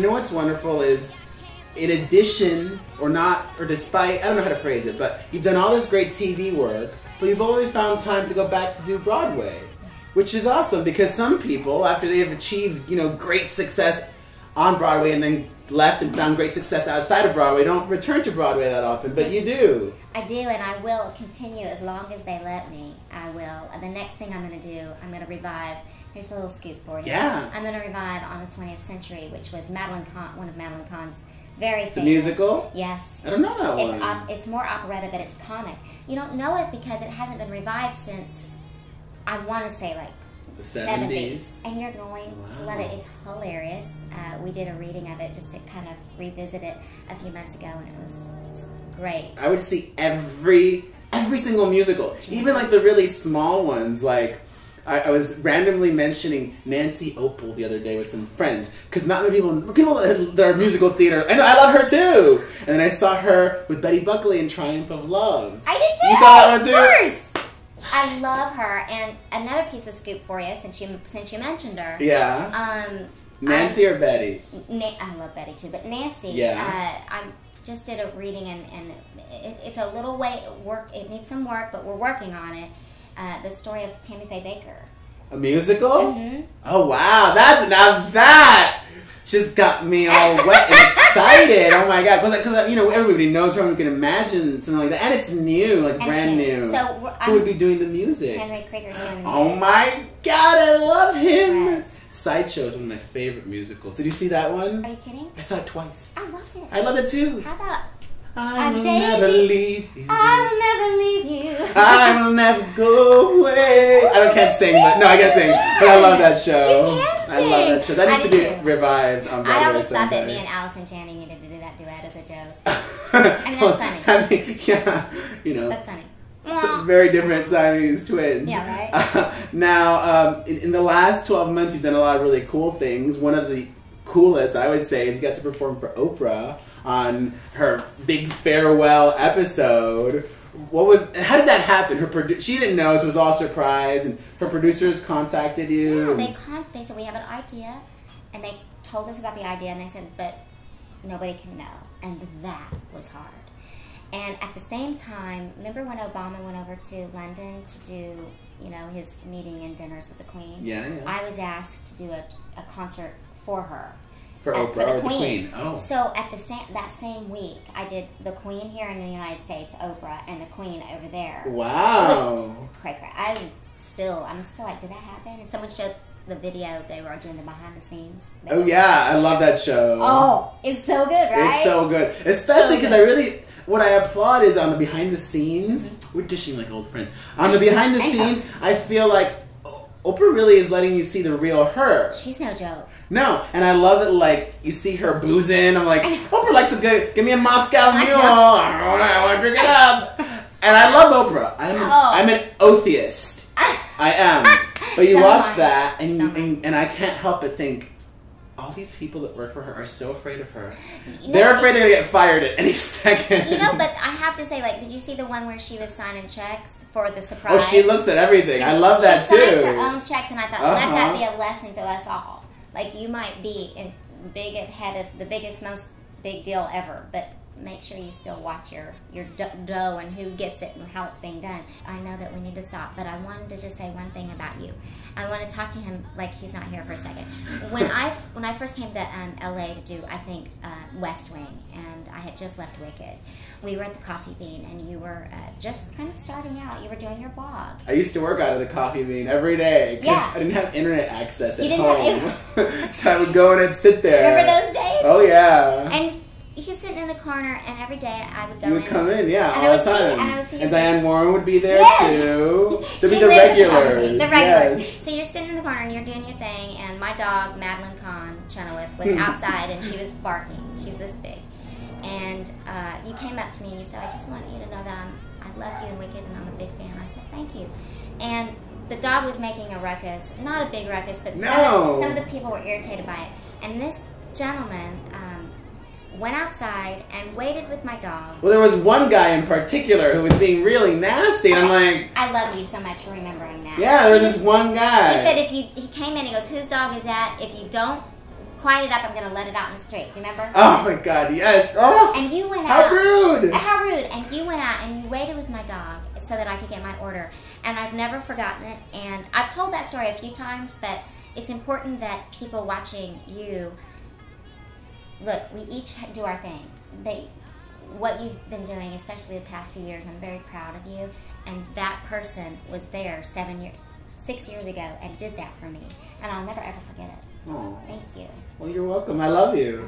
know what's wonderful is, in addition, or not, or despite, I don't know how to phrase it, but you've done all this great TV work, but you've always found time to go back to do Broadway, which is awesome, because some people, after they have achieved, you know, great success on Broadway and then left and found great success outside of Broadway, don't return to Broadway that often, but you do. I do, and I will continue as long as they let me. I will. The next thing I'm going to do, I'm going to revive. Here's a little scoop for you. Yeah. I'm going to revive On the 20th Century, which was one of Madeline Kahn's very famous. The musical? Yes. I don't know that one. It's more operetta, but it's comic. You don't know it because it hasn't been revived since, I want to say, like, the 70s. And you're going to love it. It's hilarious. We did a reading of it just to kind of revisit it a few months ago, and it was great. I would see every single musical, even like the really small ones. Like I was randomly mentioning Nancy Opal the other day with some friends, because not many people that are musical theater. I know, I love her too. And then I saw her with Betty Buckley in Triumph of Love. I did too. You saw that one too? Of course. I love her. And another piece of scoop for you, since you mentioned her. Yeah. Nancy or Betty? I love Betty too, but Nancy. Yeah. I just did a reading, and it's a little work. It needs some work, but we're working on it. The story of Tammy Faye Baker. A musical? Mm-hmm. Oh wow, that just got me all wet and excited. Oh my god, because you know, everybody knows her. We can imagine something like that, and it's new, like brand new. So who would be doing the music? Henry Krieger's doing the music. Oh my god, I love him. Yes. Sideshow is one of my favorite musicals. Did you see that one? Are you kidding? I saw it twice. I loved it. I love it too. How about I will never leave you. I will never leave you. I will never go away. I can't sing, but no, I can sing. But I love that show. You can sing. I love that show. That needs to be revived on Broadway. I always thought that someday. me and Allison Channing needed to do that duet as a joke. I mean, that's funny. I mean, yeah, you know. That's funny. So very different Siamese twins. Yeah, right? Now, in the last 12 months, you've done a lot of really cool things. One of the coolest, I would say, is you got to perform for Oprah on her big farewell episode. How did that happen? She didn't know, so it was all surprise, and her producers contacted you. Yeah, they said, we have an idea, and they told us about the idea, and they said, but nobody can know, and that was hard. And at the same time, remember when Obama went over to London to do, you know, his meeting and dinners with the Queen? Yeah. I was asked to do a concert for her. For Oprah, for the or Queen. the Queen. Oh. So at that same week, I did the Queen here in the United States, Oprah, and the Queen over there. Wow. Cray. I'm still like, did that happen? And someone showed the video. They were doing the behind the scenes. Oh yeah, I love that show. Oh, it's so good, right? It's so good, especially because what I applaud is on the behind the scenes. We're dishing like old friends. On the behind the scenes, I feel like Oprah really is letting you see the real her. She's no joke. No, and I love it. Like you see her boozing. I'm like, Oprah likes a good. Give me a Moscow Mule. I want to drink it up. And I love Oprah. I'm an otheist. I am. But you watch that, and I can't help but think, all these people that work for her are so afraid of her. They're afraid they're going to get fired at any second. You know, but I have to say, like, did you see the one where she was signing checks for the surprise? Oh, she looks at everything. I love that too. She signed her own checks, and I thought, let that be a lesson to us all. Like, you might be big ahead of the biggest, most big deal ever, but make sure you still watch your dough and who gets it and how it's being done. I know that we need to stop, but I wanted to just say one thing about you. I want to talk to him like he's not here for a second. When I first came to LA to do, I think, West Wing, and I had just left Wicked, we were at the Coffee Bean, and you were just kind of starting out. You were doing your blog. I used to work out of the Coffee Bean every day because I didn't have internet access at home. So I would go in and sit there. Remember those days? Oh, yeah. And he's sitting in the corner, and every day I would go in. You would come in, yeah, and all the time. And I would see and Diane Warren would be there, too. There'd be She the lives at regulars. The regulars. Yes. So you're sitting in the corner, and you're doing your thing, and my dog, Madeline Chenoweth, was outside, and she was barking. She's this big. And you came up to me, and you said, I just want you to know that I loved you in Wicked, and I'm a big fan. I said, thank you. And the dog was making a ruckus. Not a big ruckus, but some of the people were irritated by it. And this gentleman went outside and waited with my dog. Well, there was one guy in particular who was being really nasty, and I'm like... I love you so much for remembering that. Yeah, there was this one guy. He said he came in, he goes, whose dog is that? If you don't quiet it up. I'm going to let it out in the street. Remember? Oh my God, yes. Oh, and you went out. How rude! How rude! And you went out and you waited with my dog so that I could get my order. And I've never forgotten it. And I've told that story a few times, but it's important that people watching you, look, we each do our thing. What you've been doing, especially the past few years, I'm very proud of you. And that person was there 6 years ago and did that for me. And I'll never ever forget it. Oh. Thank you. Well, you're welcome. I love you.